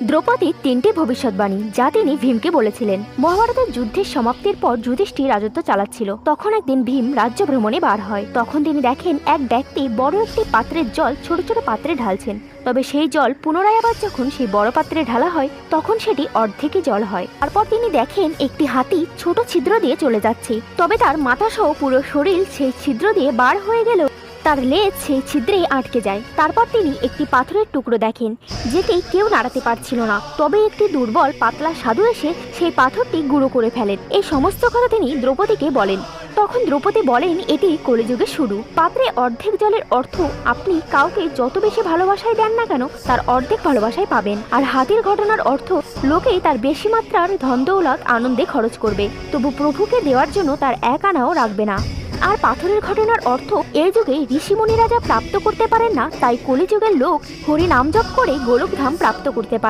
দ্রৌপদীর তিনটি ভবিষ্যৎবাণী যা তিনি ভীমকে বলেছিলেন। মহাভারতের যুদ্ধের সমাপ্তির পর যুধিষ্ঠির রাজত্ব চালাচ্ছিল। তখন একদিন ভীম রাজ্য ভ্রমণে বার হয়। তখন তিনি দেখেন এক ব্যক্তি বড় একটি পাত্রের জল ছোট ছোট পাত্রে ঢালছেন। তবে সেই জল পুনরায় আবার যখন সেই বড় পাত্রে ঢালা হয় তখন সেটি অর্ধেকই জল হয়। তারপর তিনি দেখেন একটি হাতি ছোট ছিদ্র দিয়ে চলে যাচ্ছে, তবে তার মাথা সহ পুরো শরীর সেই ছিদ্র দিয়ে বার হয়ে গেল, তার লেজ সেই ছিদ্রেই আটকে যায়। তারপর তিনি একটি পাথরের টুকরো দেখেন যেটি কেউ নাড়াতে পারছিল না, তবে একটি দুর্বল পাতলা সাধু এসে সেই পাথরটি গুঁড়ো করে ফেলেন। এই সমস্ত কথা তিনি দ্রৌপদীকে বলেন। তখন দ্রৌপদী বলেন, এটি কলিযুগের শুরু। পাত্রে অর্ধেক জলের অর্থ আপনি কাউকে যত বেশি ভালোবাসায় দেন না কেন তার অর্ধেক ভালোবাসায় পাবেন। আর হাতির ঘটনার অর্থ লোকেই তার বেশি মাত্রার ধন দৌলত আনন্দে খরচ করবে, তবু প্রভুকে দেওয়ার জন্য তার এক আনাও রাখবে না। আর পাথরের ঘটনার অর্থ এই যুগে ঋষিমুনিরা যা প্রাপ্ত করতে পারেন না, তাই কলিযুগের লোক হরি নাম জপ করে গোলকধাম প্রাপ্ত করতে পারে।